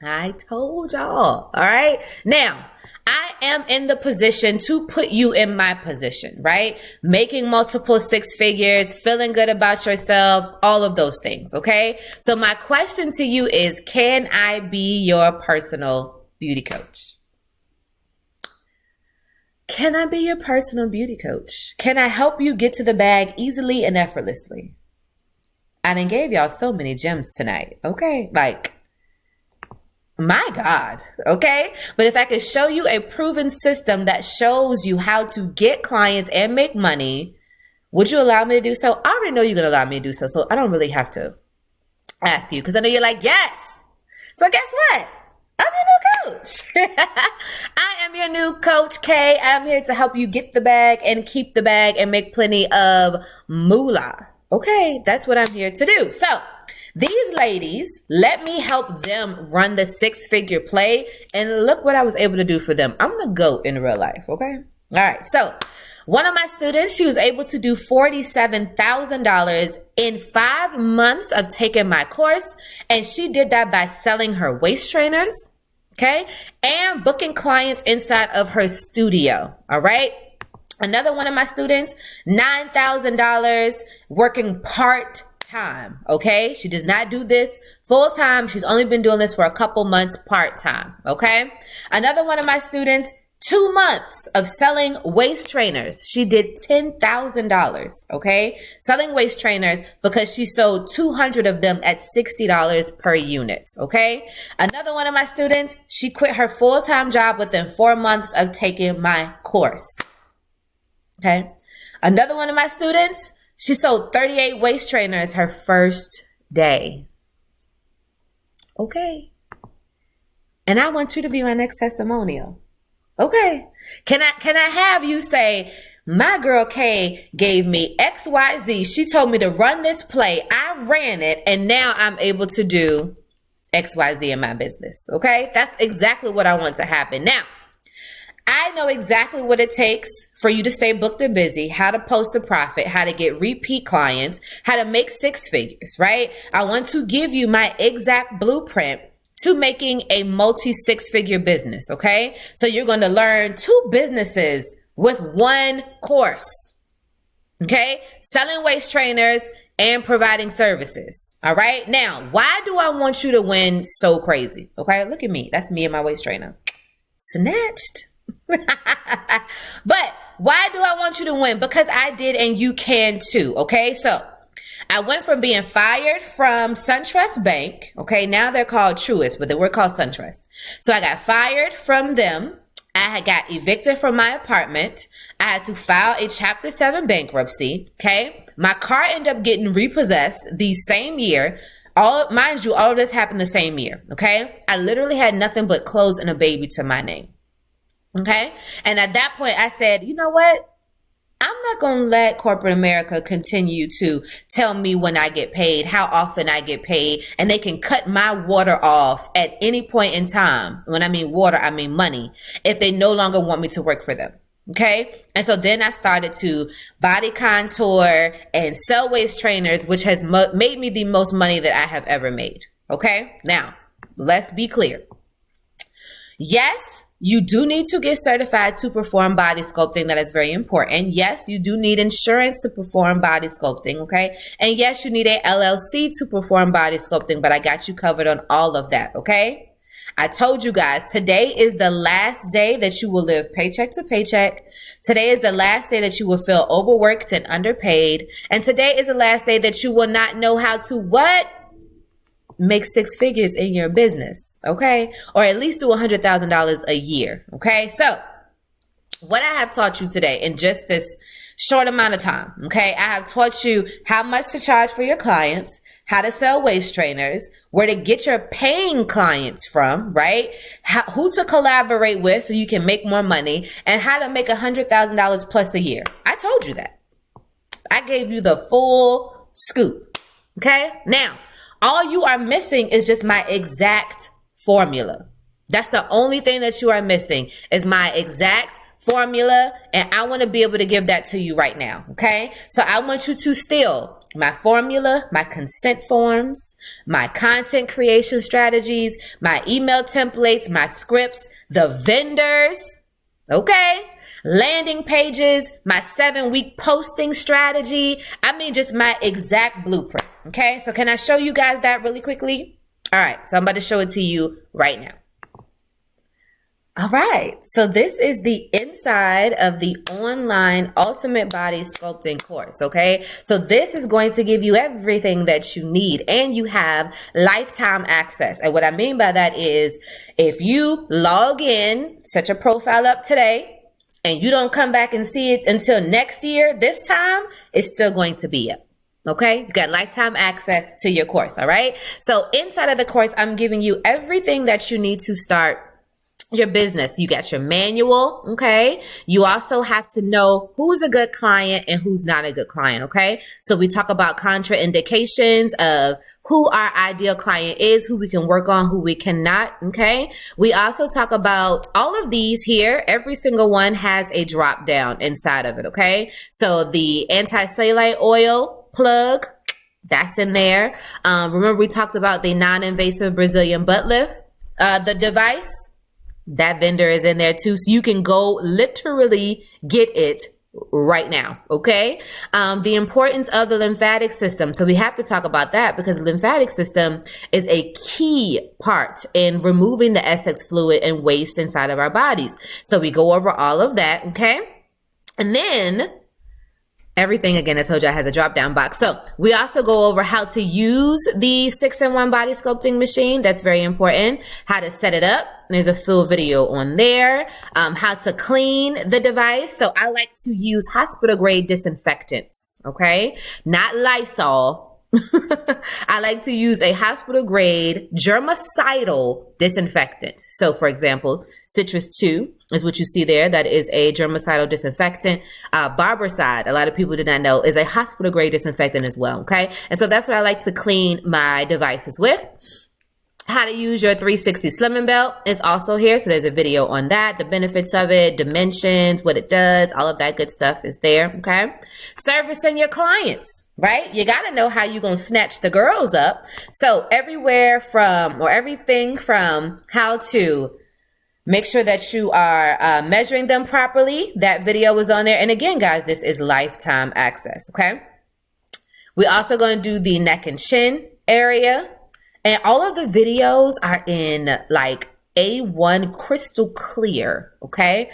All right. Now, I am in the position to put you in my position, right? Making multiple 6 figures, feeling good about yourself, all of those things. Okay. So my question to you is, can I be your personal beauty coach? Can I be your personal beauty coach? Can I help you get to the bag easily and effortlessly? I done gave y'all so many gems tonight, okay? Like, my God, okay? But if I could show you a proven system that shows you how to get clients and make money, would you allow me to do so? I already know you're going to allow me to do so, so I don't really have to ask you because I know you're like, yes. So guess what? I'm your new coach. I am your new coach, Kay. I'm here to help you get the bag and keep the bag and make plenty of moolah. Okay, that's what I'm here to do. So these ladies, let me help them run the 6-figure play. And look what I was able to do for them. I'm the GOAT in real life, okay? All right, so one of my students, she was able to do $47,000 in 5 months of taking my course. And she did that by selling her waist trainers, okay? And booking clients inside of her studio, all right? Another one of my students, $9,000 working part-time, okay? She does not do this full-time. She's only been doing this for a couple months part-time, okay? Another one of my students, 2 months of selling waist trainers. She did $10,000, okay? Selling waist trainers because she sold 200 of them at $60 per unit, okay? Another one of my students, she quit her full-time job within 4 months of taking my course. Okay. Another one of my students She sold 38 waist trainers her first day. Okay. And I want you to be my next testimonial. Okay. Can I have you say, my girl Kay gave me XYZ. She told me to run this play. I ran it, and now I'm able to do XYZ in my business. Okay? That's exactly what I want to happen. Now, I know exactly what it takes for you to stay booked and busy, how to post a profit, how to get repeat clients, how to make six figures, right? I want to give you my exact blueprint to making a multi-six-figure business, okay? So you're going to learn 2 businesses with 1 course, okay? Selling waist trainers and providing services, all right? Now, why do I want you to win so crazy, okay? Look at me. That's me and my waist trainer. Snatched. But why do I want you to win? Because I did, and you can too, okay? So I went from being fired from SunTrust Bank, okay? Now they're called Truist, but they were called SunTrust. So I got fired from them. I had got evicted from my apartment. I had to file a Chapter 7 bankruptcy, okay? My car ended up getting repossessed the same year. Mind you, all of this happened the same year, okay? I literally had nothing but clothes and a baby to my name. Okay. And at that point I said, you know what? I'm not going to let corporate America continue to tell me when I get paid, how often I get paid, and they can cut my water off at any point in time. When I mean water, I mean money, if they no longer want me to work for them. Okay. And so then I started to body contour and sell waist trainers, which has made me the most money that I have ever made. Okay. Now, let's be clear. Yes, you do need to get certified to perform body sculpting. That is very important. Yes, you do need insurance to perform body sculpting, okay? And yes, you need a LLC to perform body sculpting, but I got you covered on all of that, okay? I told you guys, today is the last day that you will live paycheck to paycheck. Today is the last day that you will feel overworked and underpaid. And today is the last day that you will not know how to what? Make 6 figures in your business, okay? Or at least do $100,000 a year, okay? So what I have taught you today in just this short amount of time, okay? I have taught you how much to charge for your clients, how to sell waist trainers, where to get your paying clients from, right? Who to collaborate with so you can make more money, and how to make $100,000 plus a year. I told you that. I gave you the full scoop, okay? Now, all you are missing is just my exact formula. That's the only thing that you are missing is my exact formula. And I want to be able to give that to you right now. Okay. So I want you to steal my formula, my consent forms, my content creation strategies, my email templates, my scripts, the vendors. Okay. Landing pages, my 7-week posting strategy. I mean, just my exact blueprint. Okay, so can I show you guys that really quickly? All right, so I'm about to show it to you right now. All right, so this is the inside of the online Ultimate Body Sculpting course, okay? So this is going to give you everything that you need, and you have lifetime access. And what I mean by that is if you log in, set your profile up today, and you don't come back and see it until next year, this time, it's still going to be up. Okay, you got lifetime access to your course. All right. So inside of the course, I'm giving you everything that you need to start your business. You got your manual. Okay. You also have to know who's a good client and who's not a good client. Okay. So we talk about contraindications of who our ideal client is, who we can work on, who we cannot. Okay. We also talk about all of these here. Every single one has a drop down inside of it. Okay. So the anti-cellulite oil plug, that's in there. Remember we talked about the non-invasive Brazilian butt lift, the device, that vendor is in there too. So you can go literally get it right now. Okay. The importance of the lymphatic system. So we have to talk about that because the lymphatic system is a key part in removing the excess fluid and waste inside of our bodies. So we go over all of that. Okay. And then Everything, again, I told you, has a drop down box. So we also go over how to use the 6-in-1 body sculpting machine. That's very important. How to set it up. There's a full video on there. How to clean the device. So I like to use hospital grade disinfectants. Okay. Not Lysol. I like to use a hospital grade germicidal disinfectant. So for example, Citrus 2 is what you see there. That is a germicidal disinfectant. Barbericide, a lot of people did not know, is a hospital grade disinfectant as well. Okay. And so that's what I like to clean my devices with. How to use your 360 slimming belt is also here. So there's a video on that, the benefits of it, dimensions, what it does, all of that good stuff is there. Okay. Servicing your clients, right? You got to know how you're going to snatch the girls up. So everything from how to make sure that you are measuring them properly. That video was on there. And again, guys, this is lifetime access. Okay. We're also going to do the neck and chin area. And all of the videos are in like A1 crystal clear, okay?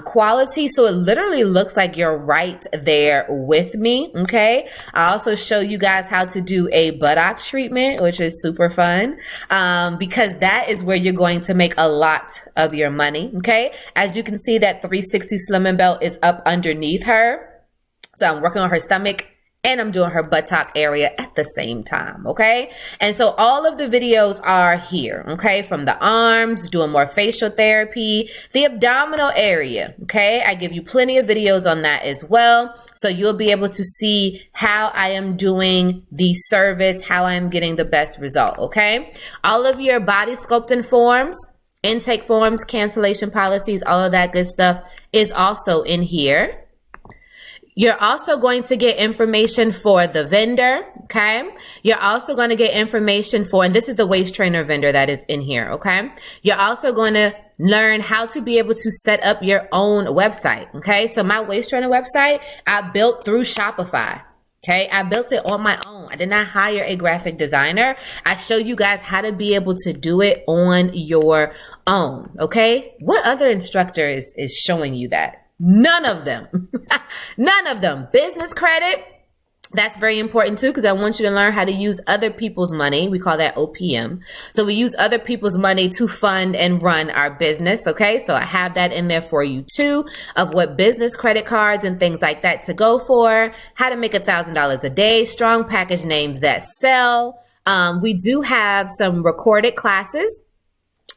Quality, so it literally looks like you're right there with me, okay? I also show you guys how to do a buttock treatment, which is super fun, because that is where you're going to make a lot of your money, okay? As you can see, that 360 slimming belt is up underneath her. So I'm working on her stomach, and I'm doing her buttock area at the same time, okay? And so all of the videos are here, okay? From the arms, doing more facial therapy, the abdominal area, okay? I give you plenty of videos on that as well. So you'll be able to see how I am doing the service, how I am getting the best result, okay? All of your body sculpting forms, intake forms, cancellation policies, all of that good stuff is also in here. You're also going to get information for the vendor, okay? You're also going to get information for, and this is the waist trainer vendor that is in here, okay? You're also going to learn how to be able to set up your own website, okay? So my waist trainer website, I built through Shopify. Okay, I built it on my own. I did not hire a graphic designer. I show you guys how to be able to do it on your own, okay? What other instructor is showing you that? None of them. None of them. Business credit. That's very important too, because I want you to learn how to use other people's money. We call that OPM. So we use other people's money to fund and run our business. Okay. So I have that in there for you too, of what business credit cards and things like that to go for, how to make $1,000 a day, strong package names that sell. We do have some recorded classes,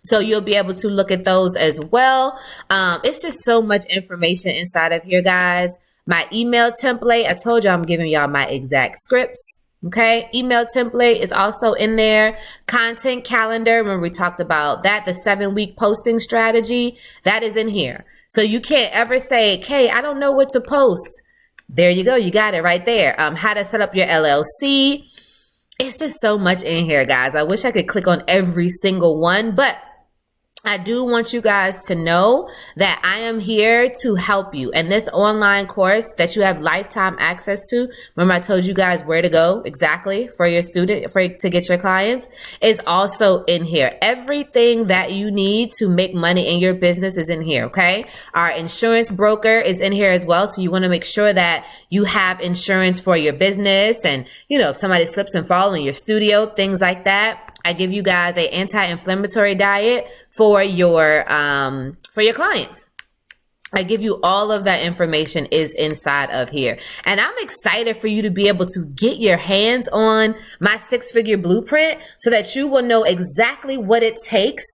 so you'll be able to look at those as well. It's just so much information inside of here, guys. My email template, I told you I'm giving y'all my exact scripts. Okay. Email template is also in there. Content calendar. Remember we talked about that. The 7-week posting strategy, that is in here. So you can't ever say, "Kay, I don't know what to post." There you go. You got it right there. How to set up your LLC. It's just so much in here, guys. I wish I could click on every single one, but I do want you guys to know that I am here to help you. And this online course that you have lifetime access to, remember I told you guys where to go exactly for your student, to get your clients, is also in here. Everything that you need to make money in your business is in here, okay? Our insurance broker is in here as well. So you want to make sure that you have insurance for your business. And, you know, if somebody slips and falls in your studio, things like that. I give you guys an anti-inflammatory diet for your clients. I give you all of that information is inside of here. And I'm excited for you to be able to get your hands on my 6-figure blueprint so that you will know exactly what it takes.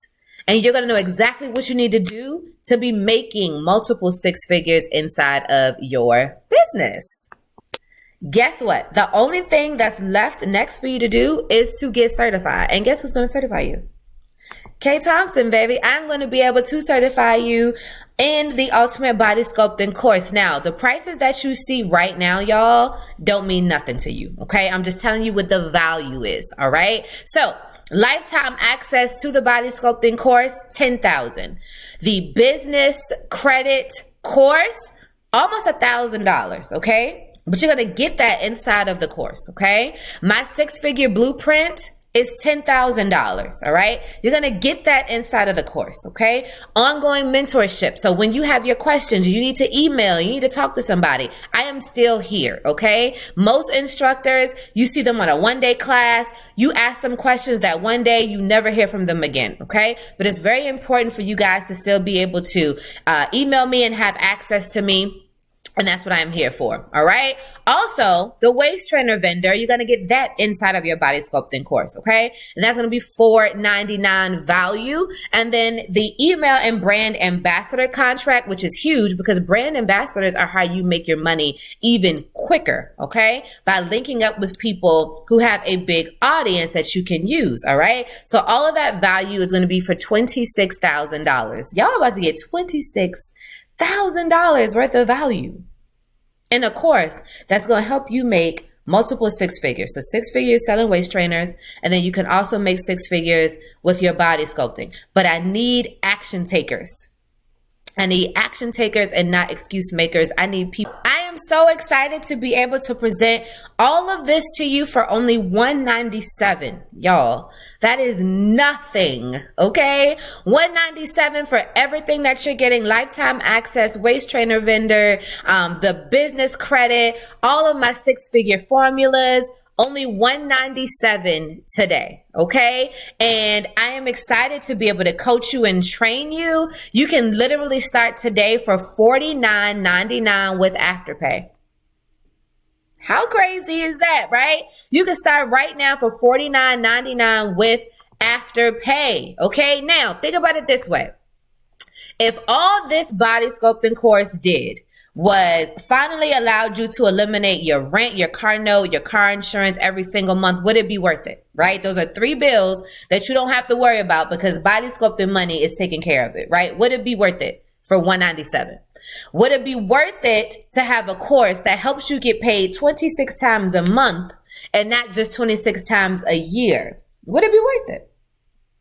And you're going to know exactly what you need to do to be making multiple 6 figures inside of your business. Guess what? The only thing that's left next for you to do is to get certified. And guess who's going to certify you? Kay Thompson, baby. I'm going to be able to certify you in the Ultimate Body Sculpting course. Now, the prices that you see right now, y'all, don't mean nothing to you. Okay. I'm just telling you what the value is. All right. So lifetime access to the Body Sculpting course, $10,000. The business credit course, almost $1,000. Okay. But you're going to get that inside of the course, okay? My 6-figure blueprint is $10,000. All right. You're going to get that inside of the course. Okay. Ongoing mentorship. So when you have your questions, you need to email, you need to talk to somebody. I am still here. Okay. Most instructors, you see them on a 1-day class. You ask them questions that one day you never hear from them again. Okay. But it's very important for you guys to still be able to email me and have access to me. And that's what I'm here for. All right. Also, the waist trainer vendor, you're going to get that inside of your body sculpting course. Okay. And that's going to be $4.99 value. And then the email and brand ambassador contract, which is huge because brand ambassadors are how you make your money even quicker. Okay. By linking up with people who have a big audience that you can use. All right. So all of that value is going to be for $26,000. Y'all about to get $26,000 worth of value in a course that's going to help you make multiple 6 figures. So 6 figures selling waist trainers, and then you can also make 6 figures with your body sculpting. But I need action takers. I need action takers and not excuse makers. I need people. I am so excited to be able to present all of this to you for only $197, y'all. That is nothing, okay? $197 for everything that you're getting: lifetime access, waist trainer vendor, the business credit, all of my 6-figure formulas. Only $197 today, okay? And I am excited to be able to coach you and train you. You can literally start today for $49.99 with Afterpay. How crazy is that, right? You can start right now for $49.99 with Afterpay, okay? Now, think about it this way. If all this body sculpting course did was finally allowed you to eliminate your rent, your car note, your car insurance every single month, would it be worth it, right? Those are 3 bills that you don't have to worry about because body sculpting money is taking care of it, right? Would it be worth it for $197? Would it be worth it to have a course that helps you get paid 26 times a month and not just 26 times a year? Would it be worth it?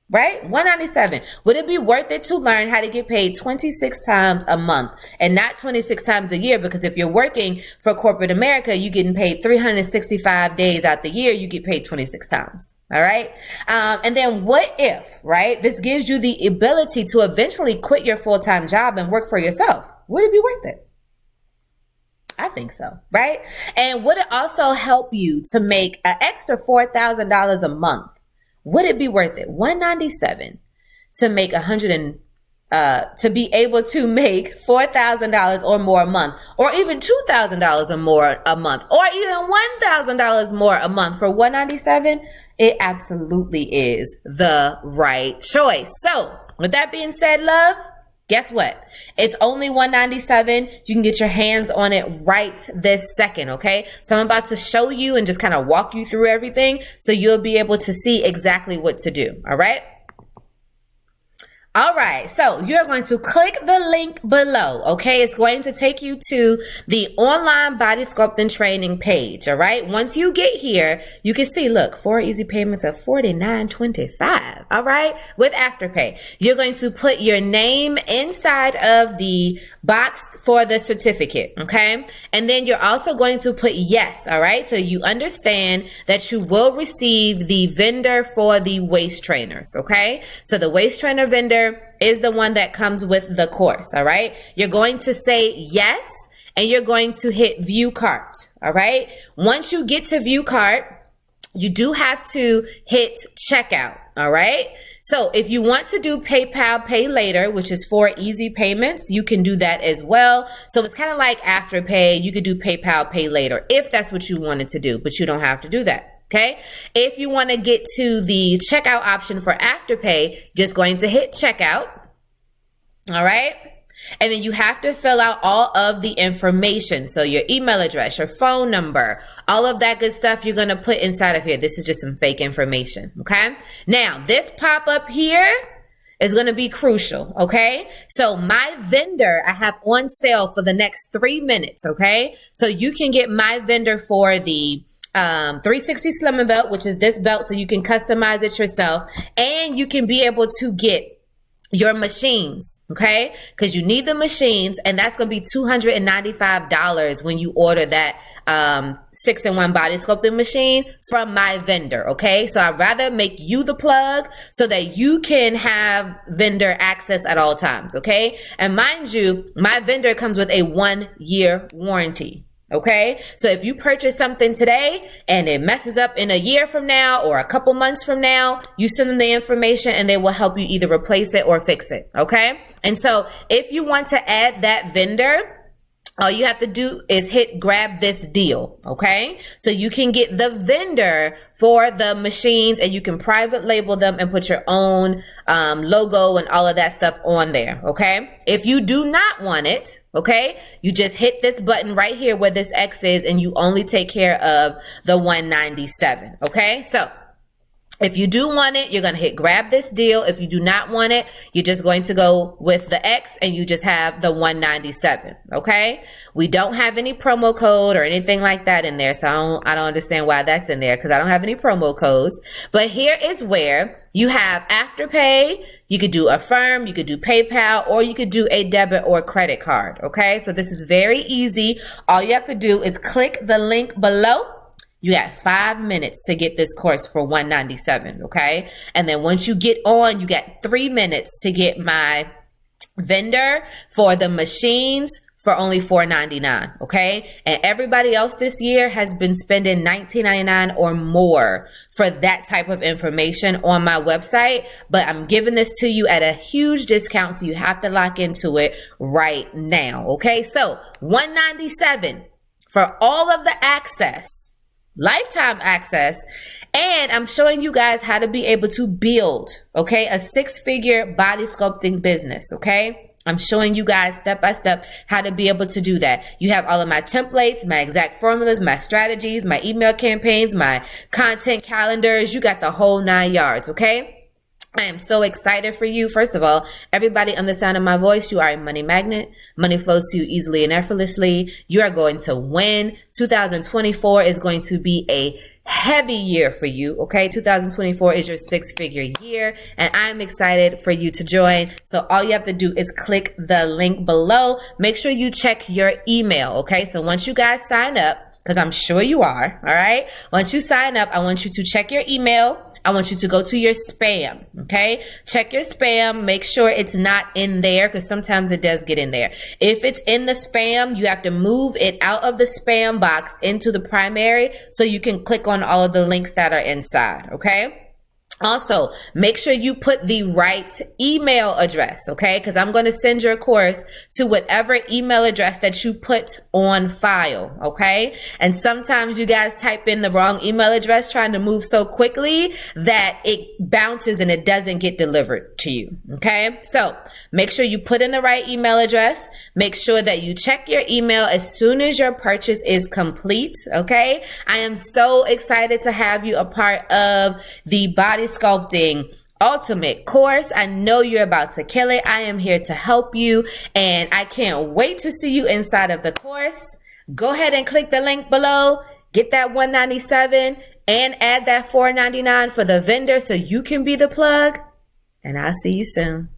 Right? $197. Would it be worth it to learn how to get paid 26 times a month and not 26 times a year? Because if you're working for corporate America, you're getting paid 365 days out the year, you get paid 26 times. All right. And then what if, right? This gives you the ability to eventually quit your full-time job and work for yourself. Would it be worth it? I think so, right? And would it also help you to make an extra $4,000 a month? Would it be worth it? $197 to make to be able to make $4,000 or more a month, or even $2,000 or more a month, or even $1,000 more a month for $197? It absolutely is the right choice. So with that being said, love, guess what? It's only $197. You can get your hands on it right this second, okay? So I'm about to show you and just kind of walk you through everything so you'll be able to see exactly what to do, all right? All right, so you're going to click the link below, okay? It's going to take you to the online body sculpting training page, all right? Once you get here, you can see, look, 4 easy payments of $49.25, all right? With Afterpay. You're going to put your name inside of the box for the certificate, okay? And then you're also going to put yes, all right? So you understand that you will receive the vendor for the waist trainers, okay? So the waist trainer vendor is the one that comes with the course, all right? You're going to say yes, and you're going to hit view cart, all right? Once you get to view cart, you do have to hit checkout, all right? So if you want to do PayPal Pay Later, which is 4 easy payments, you can do that as well. So it's kind of like Afterpay. You could do PayPal Pay Later if that's what you wanted to do, but you don't have to do that. Okay. If you want to get to the checkout option for Afterpay, just going to hit checkout. All right. And then you have to fill out all of the information. So your email address, your phone number, all of that good stuff you're going to put inside of here. This is just some fake information. Okay. Now this pop-up here is going to be crucial. Okay. So my vendor, I have on sale for the next 3 minutes. Okay. So you can get my vendor for the 360 Slimming Belt, which is this belt, so you can customize it yourself, and you can be able to get your machines, okay? Because you need the machines, and that's going to be $295 when you order that 6-in-1 body sculpting machine from my vendor, okay? So I'd rather make you the plug so that you can have vendor access at all times, okay? And mind you, my vendor comes with a 1-year warranty. Okay, so if you purchase something today and it messes up in a year from now or a couple months from now, you send them the information and they will help you either replace it or fix it. Okay, and so if you want to add that vendor, all you have to do is hit grab this deal, okay? So you can get the vendor for the machines and you can private label them and put your own logo and all of that stuff on there, okay? If you do not want it, okay, you just hit this button right here where this X is and you only take care of the $197, okay? So if you do want it, you're going to hit grab this deal. If you do not want it, you're just going to go with the X and you just have the $197. Okay. We don't have any promo code or anything like that in there. So I don't understand why that's in there because I don't have any promo codes. But here is where you have Afterpay. You could do Affirm, you could do PayPal, or you could do a debit or credit card. Okay. So this is very easy. All you have to do is click the link below. You got 5 minutes to get this course for $197, okay? And then once you get on, you got 3 minutes to get my vendor for the machines for only $4.99, okay? And everybody else this year has been spending $19.99 or more for that type of information on my website, but I'm giving this to you at a huge discount, so you have to lock into it right now, okay? So $197 for all of the access, lifetime access, and I'm showing you guys how to be able to build, okay, a 6-figure body sculpting business, okay? I'm showing you guys step by step how to be able to do that. You have all of my templates, my exact formulas, my strategies, my email campaigns, my content calendars. You got the whole 9 yards, okay? I am so excited for you. First of all, everybody on the sound of my voice, you are a money magnet. Money flows to you easily and effortlessly. You are going to win. 2024 is going to be a heavy year for you, okay? 2024 is your 6-figure year, and I'm excited for you to join. So all you have to do is click the link below. Make sure you check your email, okay? So once you guys sign up, because I'm sure you are, all right? Once you sign up, I want you to check your email. I want you to go to your spam, okay? Check your spam. Make sure it's not in there because sometimes it does get in there. If it's in the spam, you have to move it out of the spam box into the primary so you can click on all of the links that are inside, okay? Also, make sure you put the right email address, okay? Because I'm going to send your course to whatever email address that you put on file, okay? And sometimes you guys type in the wrong email address trying to move so quickly that it bounces and it doesn't get delivered to you, okay? So make sure you put in the right email address. Make sure that you check your email as soon as your purchase is complete, okay? I am so excited to have you a part of the Body Sculpting Ultimate course. I know you're about to kill it. I am here to help you, and I can't wait to see you inside of the course. Go ahead and click the link below. Get that $197 and add that $4.99 for the vendor so you can be the plug, and I'll see you soon.